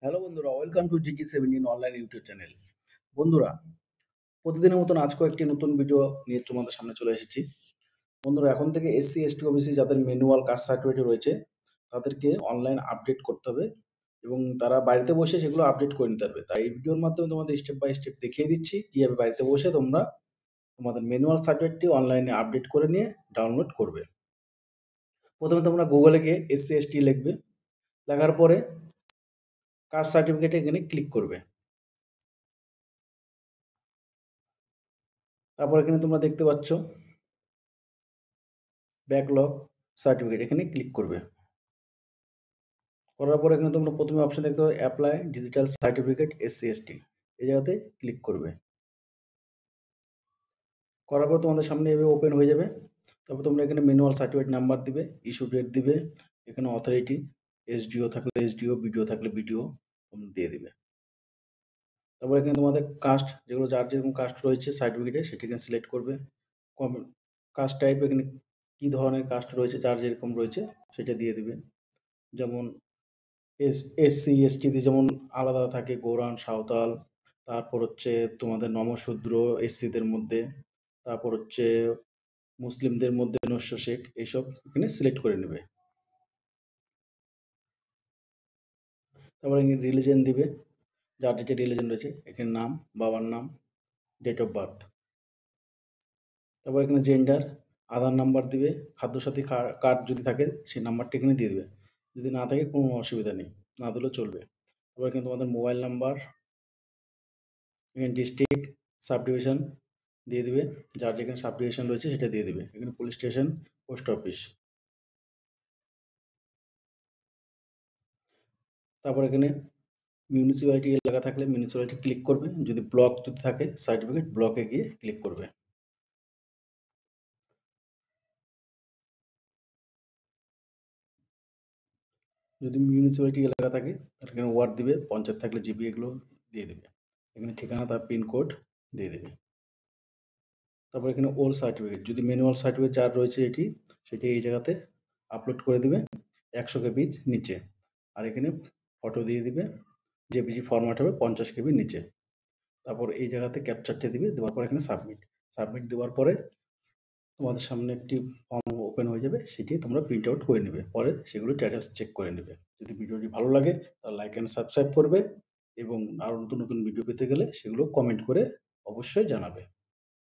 Hello বন্ধুরা, welcome to GG17 online YouTube channel. বন্ধুরা, প্রতিদিনের মতন আজকেও একটি নতুন ভিডিও নিয়ে তোমাদের সামনে চলে এসেছি। বন্ধুরা, এখন থেকে এসসি এসটি ওবিসি যাদের ম্যানুয়াল কাস্ট সার্টিফিকেট রয়েছে তাদেরকে অনলাইন আপডেট করতে হবে এবং তারা বাড়িতে বসে সেগুলো আপডেট করে নিতে পারবে। তাই এই ভিডিওর মাধ্যমে তোমাদের স্টেপ বাই স্টেপ দেখিয়ে দিচ্ছি কিভাবে বাড়িতে বসে তোমরা তোমাদের ম্যানুয়াল সার্টিফিকেটটি অনলাইনে আপডেট করে নিয়ে ডাউনলোড করবে। প্রথমে তোমরা গুগলে গিয়ে এসসি এসটি লিখবে, লেখার পরে কাস্ট সার্টিফিকেটে এখানে ক্লিক করবে। তারপর এখানে তোমরা দেখতে পাচ্ছ ব্যাকলগ সার্টিফিকেট, এখানে ক্লিক করবে। করার পর এখানে তোমরা প্রথমে অপশন দেখতে পাবে apply digital certificate SC ST, এই জায়গাতে ক্লিক করবে। করার পর তোমাদের সামনে এভাবে ওপেন হয়ে যাবে। তারপর তোমরা এখানে ম্যানুয়াল সার্টিফিকেট নাম্বার দিবে, ইস্যু ডেট দিবে, এখানে অথরিটি, এসডিও থাকলে এসডিও, বিডিও থাকলে বিডিও তোমরা দিয়ে দিবে। তারপর এখানে তোমাদের কাস্ট, যেগুলো যার যেরকম কাস্ট রয়েছে সার্টিফিকেটে সেটি এখানে সিলেক্ট করবে। কাস্ট টাইপ এখানে কী ধরনের কাস্ট রয়েছে যার যেরকম রয়েছে সেটা দিয়ে দিবে। যেমন এসসি এসটিতে যেমন আলাদা থাকে গৌরাণ, সাঁওতাল, তারপর হচ্ছে তোমাদের নমঃশূদ্র এসসিদের মধ্যে, তারপর হচ্ছে মুসলিমদের মধ্যে নস্য শেখ, এইসব এখানে সিলেক্ট করে নেবে। তারপর এখানে রিলিজন দিবে, যার যেটা রিলিজন রয়েছে, এখানে নাম, বাবার নাম, ডেট অফ বার্থ। তারপর এখানে জেন্ডার, আধার নাম্বার দিবে, খাদ্যসাথী কার্ড যদি থাকে সেই নাম্বারটা এখানে দিয়ে দেবে। যদি না থাকে কোনো অসুবিধা নেই, না দিলেও চলবে। তারপর এখানে তোমাদের মোবাইল নাম্বার, এখানে ডিস্ট্রিক্ট, সাব ডিভিশন দিয়ে দিবে, যার যেখানে সাব ডিভিশন রয়েছে সেটা দিয়ে দিবে। এখানে পুলিশ স্টেশন, পোস্ট অফিস। তারপর এখানে মিউনিসিপ্যালিটি এলাকা থাকলে মিউনিসিপ্যালিটি ক্লিক করবে, যদি ব্লক যদি থাকে সার্টিফিকেট ব্লকে গিয়ে ক্লিক করবে। যদি মিউনিসিপ্যালিটি এলাকা থাকে তাহলে এখানে ওয়ার্ড দিবে, পঞ্চায়েত থাকলে জিপি, এগুলো দিয়ে দেবে। এখানে ঠিকানা, তার পিনকোড দিয়ে দেবে। তারপর এখানে ওল্ড সার্টিফিকেট, যদি ম্যানুয়াল সার্টিফিকেট যার রয়েছে সেটি এই জায়গাতে আপলোড করে দিবে 100 কেবির নিচে। আর এখানে ফটো দিয়ে দিবে, জেপিজি ফরম্যাট হবে 50 কেবির নিচে। তারপর এই জায়গাতে ক্যাপচারটা দিবে, দেওয়ার পর এখানে সাবমিট দেওয়ার পরে তোমাদের সামনে একটি ফর্ম ওপেন হয়ে যাবে, সেটি তোমরা প্রিন্ট আউট করে নেবে, পরে সেগুলো স্ট্যাটাস চেক করে নেবে। যদি ভিডিওটি ভালো লাগে তাহলে লাইক অ্যান্ড সাবস্ক্রাইব করবে এবং আরও নতুন নতুন ভিডিও পেতে গেলে সেগুলো কমেন্ট করে অবশ্যই জানাবে।